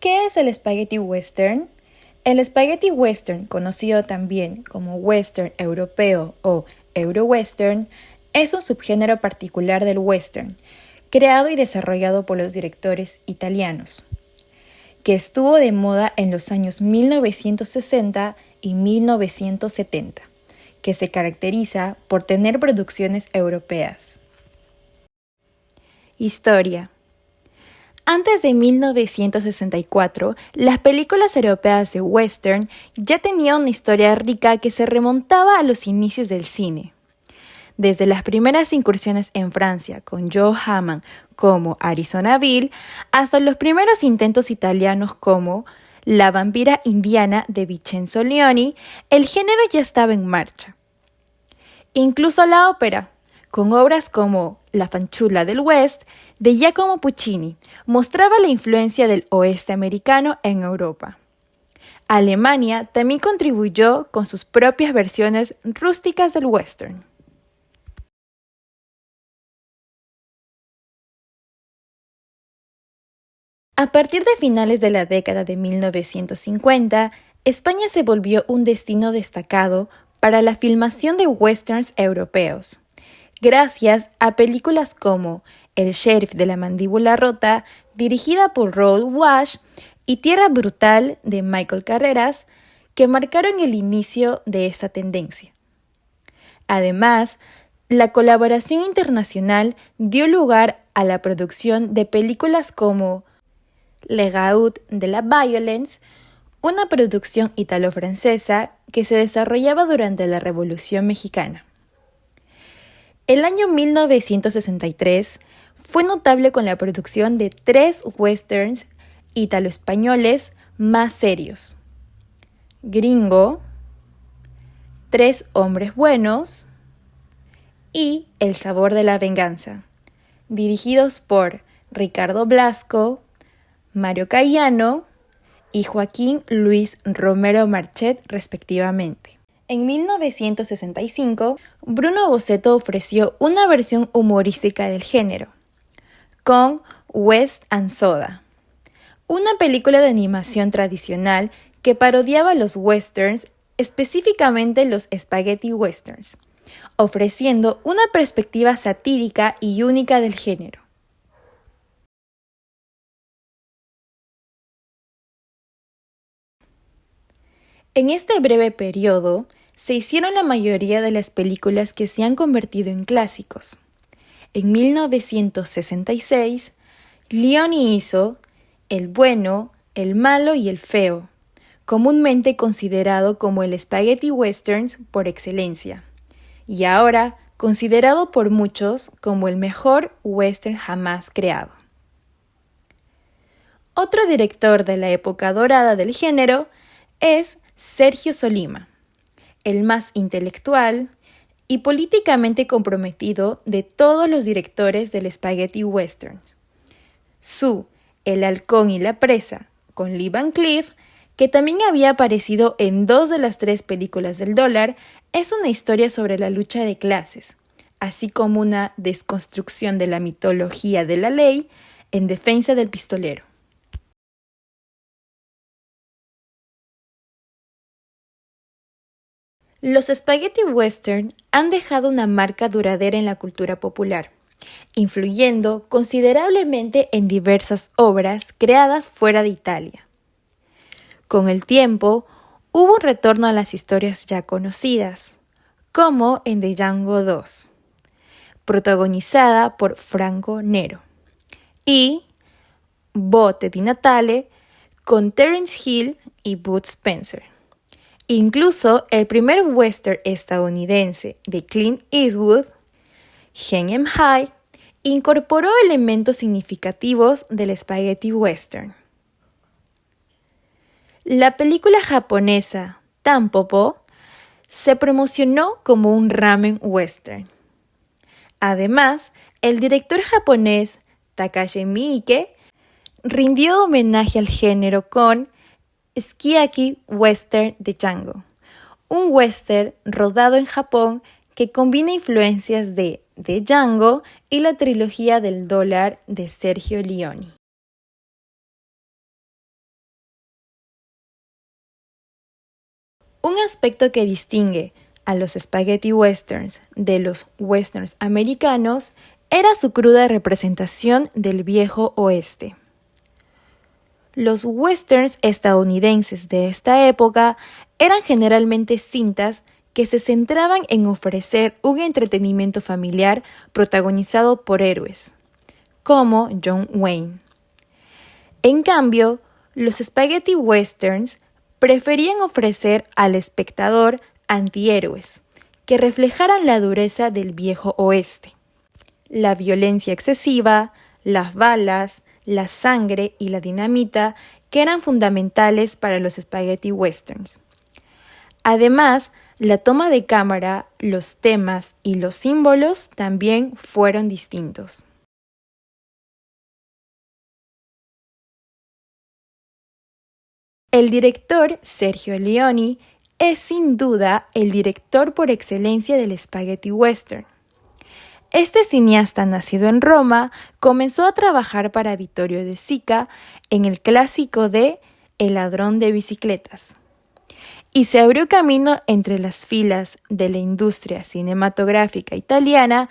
¿Qué es el spaghetti western? El spaghetti western, conocido también como western europeo o euro-western, es un subgénero particular del western, creado y desarrollado por los directores italianos, que estuvo de moda en los años 1960 y 1970, que se caracteriza por tener producciones europeas. Historia. Antes de 1964, las películas europeas de western ya tenían una historia rica que se remontaba a los inicios del cine. Desde las primeras incursiones en Francia con Joe Hammond como Arizona Bill, hasta los primeros intentos italianos como La vampira indiana de Vincenzo Leoni, el género ya estaba en marcha. Incluso la ópera, con obras como La fanciulla del West, de Giacomo Puccini, mostraba la influencia del oeste americano en Europa. Alemania también contribuyó con sus propias versiones rústicas del western. A partir de finales de la década de 1950, España se volvió un destino destacado para la filmación de westerns europeos, gracias a películas como El sheriff de la mandíbula rota, dirigida por Raoul Walsh, y Tierra brutal de Michael Carreras, que marcaron el inicio de esta tendencia. Además, la colaboración internacional dio lugar a la producción de películas como Le Gaud de la Violence, una producción italo-francesa que se desarrollaba durante la Revolución Mexicana. El año 1963 fue notable con la producción de 3 westerns italo-españoles más serios: Gringo, 3 hombres buenos y El sabor de la venganza, dirigidos por Ricardo Blasco, Mario Cayano y Joaquín Luis Romero Marchet, respectivamente. En 1965, Bruno Bozzetto ofreció una versión humorística del género, con West and Soda, una película de animación tradicional que parodiaba los westerns, específicamente los spaghetti westerns, ofreciendo una perspectiva satírica y única del género. En este breve periodo, se hicieron la mayoría de las películas que se han convertido en clásicos. En 1966, Leoni hizo El bueno, el malo y el feo, comúnmente considerado como el spaghetti westerns por excelencia, y ahora considerado por muchos como el mejor western jamás creado. Otro director de la época dorada del género es Sergio Solima, el más intelectual y políticamente comprometido de todos los directores del spaghetti westerns. Su El halcón y la presa, con Lee Van Cleef, que también había aparecido en 2 de las 3 películas del dólar, es una historia sobre la lucha de clases, así como una desconstrucción de la mitología de la ley en defensa del pistolero. Los spaghetti western han dejado una marca duradera en la cultura popular, influyendo considerablemente en diversas obras creadas fuera de Italia. Con el tiempo, hubo un retorno a las historias ya conocidas, como en Django 2, protagonizada por Franco Nero, y Botte di Natale, con Terence Hill y Bud Spencer. Incluso el primer western estadounidense de Clint Eastwood, Hang 'em High, incorporó elementos significativos del spaghetti western. La película japonesa Tampopo se promocionó como un ramen western. Además, el director japonés Takashi Miike rindió homenaje al género con Sukiyaki Western de Django, un western rodado en Japón que combina influencias de Django y la trilogía del dólar de Sergio Leone. Un aspecto que distingue a los spaghetti westerns de los westerns americanos era su cruda representación del viejo oeste. Los westerns estadounidenses de esta época eran generalmente cintas que se centraban en ofrecer un entretenimiento familiar protagonizado por héroes, como John Wayne. En cambio, los spaghetti westerns preferían ofrecer al espectador antihéroes, que reflejaran la dureza del viejo oeste, la violencia excesiva, las balas, la sangre y la dinamita que eran fundamentales para los spaghetti westerns. Además, la toma de cámara, los temas y los símbolos también fueron distintos. El director Sergio Leone es sin duda el director por excelencia del spaghetti western. Este cineasta nacido en Roma comenzó a trabajar para Vittorio De Sica en el clásico de El ladrón de bicicletas y se abrió camino entre las filas de la industria cinematográfica italiana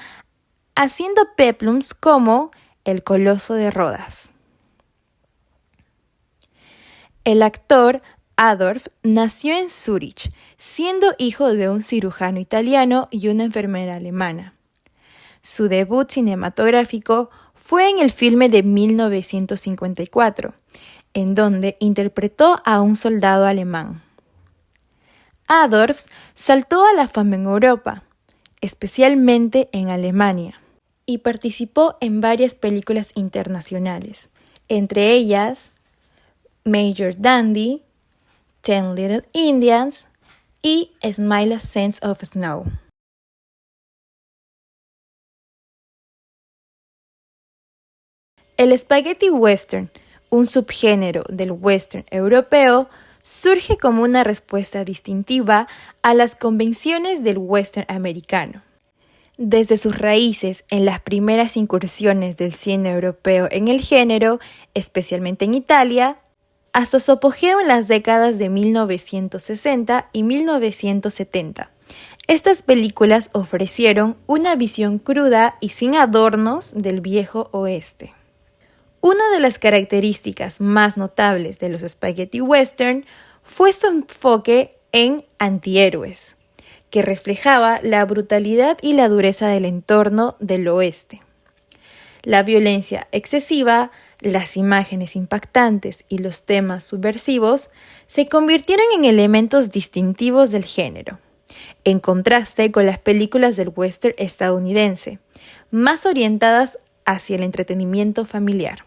haciendo peplums como El coloso de Rodas. El actor Adolf nació en Zúrich, siendo hijo de un cirujano italiano y una enfermera alemana. Su debut cinematográfico fue en el filme de 1954, en donde interpretó a un soldado alemán. Adolf saltó a la fama en Europa, especialmente en Alemania, y participó en varias películas internacionales, entre ellas Major Dandy, Ten Little Indians y Smile a Sense of Snow. El spaghetti western, un subgénero del western europeo, surge como una respuesta distintiva a las convenciones del western americano. Desde sus raíces en las primeras incursiones del cine europeo en el género, especialmente en Italia, hasta su apogeo en las décadas de 1960 y 1970. Estas películas ofrecieron una visión cruda y sin adornos del viejo oeste. Una de las características más notables de los spaghetti western fue su enfoque en antihéroes, que reflejaba la brutalidad y la dureza del entorno del oeste. La violencia excesiva, las imágenes impactantes y los temas subversivos se convirtieron en elementos distintivos del género, en contraste con las películas del western estadounidense, más orientadas hacia el entretenimiento familiar.